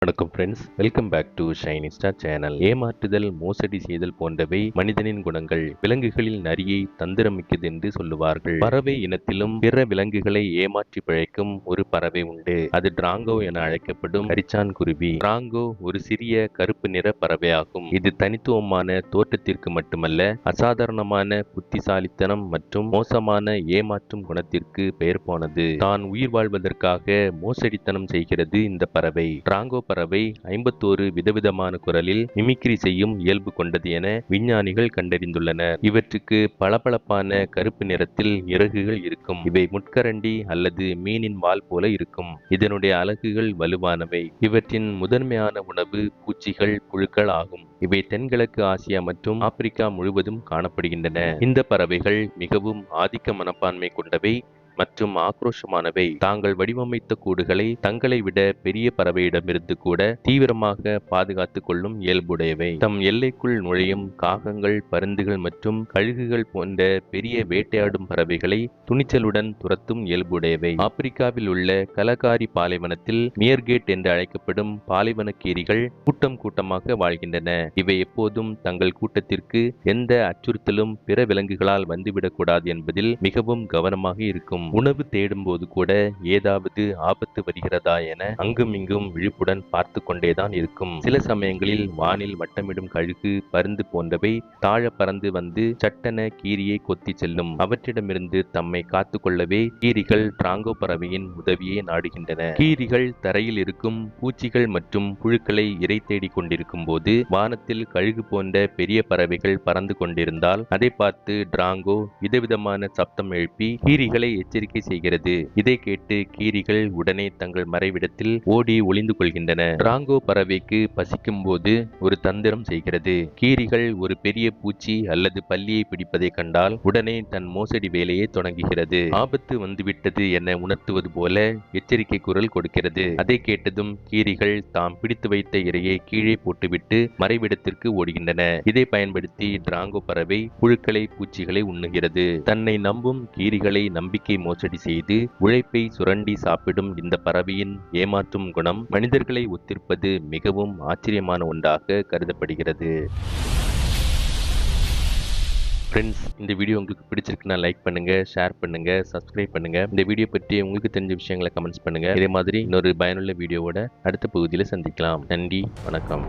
வணக்கம் friends, welcome back to shiny star channel. ஏமாற்றுதல், மோசடி செய்தல் போன்றவை மனிதனின் குணங்கள். விலங்குகளில் நரியை தந்திரமிக்கது என்று சொல்லுவார்கள். பறவை இனத்திலும் பிற விலங்குகளை ஏமாற்றி பிழைக்கும் ஒரு பறவை உண்டு. அது டிராங்கோ என அழைக்கப்படும் கரிச்சான் குருவி. டிராங்கோ ஒரு சிறிய கருப்பு நிற பறவையாகும். இது தனித்துவமான தோற்றத்திற்கு மட்டுமல்ல, அசாதாரணமான புத்திசாலித்தனம் மற்றும் மோசமான ஏமாற்றும் குணத்திற்கு பெயர் போனது. தான் உயிர் வாழ்வதற்காக மோசடித்தனம் செய்கிறது இந்த பறவை. டிராங்கோ பறவை 51 விதவிதமான குரலில் மிமிக்ரி செய்யும் இயல்பு கொண்டது என விஞ்ஞானிகள் கண்டறிந்துள்ளனர். இவற்றுக்கு பளபளப்பான கருப்பு நிறத்தில் இறகுகள் இருக்கும். இவை முட்கரண்டி அல்லது மீனின் வால் போல இருக்கும். இதனுடைய அலகுகள் வலுவானவை. இவற்றின் முதன்மையான உணவு பூச்சிகள், புழுக்கள் ஆகும். இவை தென்கிழக்கு ஆசியா மற்றும் ஆப்பிரிக்கா முழுவதும் காணப்படுகின்றன. இந்த பறவைகள் மிகவும் ஆதிக்க மனப்பான்மை கொண்டவை மற்றும் ஆக்ரோஷமானவை. தாங்கள் வடிவமைத்த கூடுகளை தங்களை விட பெரிய பறவையிடமிருந்து கூட தீவிரமாக பாதுகாத்துக் கொள்ளும் இயல்புடையவை. தம் எல்லைக்குள் நுழையும் காகங்கள், பருந்துகள் மற்றும் கழுகுகள் போன்ற பெரிய வேட்டையாடும் பறவைகளை துணிச்சலுடன் துரத்தும் இயல்புடையவை. ஆப்பிரிக்காவில் உள்ள கலகாரி பாலைவனத்தில் மியர்கேட் என்று அழைக்கப்படும் பாலைவன கீரிகள் கூட்டம் கூட்டமாக வாழ்கின்றன. இவை எப்போதும் தங்கள் கூட்டத்திற்கு எந்த அச்சுறுத்தலும் பிற விலங்குகளால் வந்துவிடக்கூடாது என்பதில் மிகவும் கவனமாக இருக்கும். உணவு தேடும் போது கூட ஏதாவது ஆபத்து வருகிறதா என அங்கும் இங்கும் விழிப்புடன் பார்த்து கொண்டேதான் இருக்கும். சில சமயங்களில் வானில் வட்டமிடும் கழுகு, பருந்து போன்றவை தாழ பறந்து வந்து சட்டென கீரியை கொத்தி செல்லும். அவற்றிடமிருந்து தம்மை காத்து கொள்ளவே கீரிகள் டிராங்கோ பறவையின் உதவியை நாடுகின்றன. கீரிகள் தரையில் இருக்கும் பூச்சிகள் மற்றும் புழுக்களை இரை தேடிக் கொண்டிருக்கும் போது வானத்தில் கழுகு போன்ற பெரிய பறவைகள் பறந்து கொண்டிருந்தால் அதை பார்த்து டிராங்கோ விதவிதமான சப்தம் எழுப்பி கீரிகளை எச்சரிக்கை செய்கிறது. இதை கேட்டு கீரிகள் உடனே தங்கள் மறைவிடத்தில் ஓடி ஒளிந்து கொள்கின்றன. டிராங்கோ பறவைக்கு பசிக்கும் போது ஒரு தந்திரம் செய்கிறது. கீரிகள் ஒரு பெரிய பூச்சி அல்லது பல்லியை பிடிப்பதை கண்டால் உடனே தன் மோசடி வேலையை தொடங்குகிறது. ஆபத்து வந்துவிட்டது என உணர்த்துவது போல எச்சரிக்கை குரல் கொடுக்கிறது. அதை கேட்டதும் கீரிகள் தாம் பிடித்து வைத்த இரையை கீழே போட்டுவிட்டு மறைவிடத்திற்கு ஓடுகின்றன. இதை பயன்படுத்தி டிராங்கோ பறவை புழுக்களை, பூச்சிகளை உண்ணுகிறது. தன்னை நம்பும் கீரிகளை நம்பிக்கை மோசடி செய்து உழைப்பை சுரண்டி சாப்பிடும் இந்த பறவையின் ஏமாற்றும் குணம் மனிதர்களை ஒத்திருப்பது மிகவும் ஆச்சரியமான ஒன்றாக கருதப்படுகிறது. ஃப்ரெண்ட்ஸ், இந்த வீடியோ உங்களுக்கு பிடிச்சிருக்குன்னா லைக் பண்ணுங்க, ஷேர் பண்ணுங்க, சப்ஸ்கிரைப் பண்ணுங்க. இந்த வீடியோ பற்றி உங்களுக்கு தெரிஞ்ச விஷயங்களை கமெண்ட்ஸ் பண்ணுங்க. இதே மாதிரி இன்னொரு பயனுள்ள வீடியோவோட அடுத்த பகுதியில் சந்திக்கலாம். நன்றி, வணக்கம்.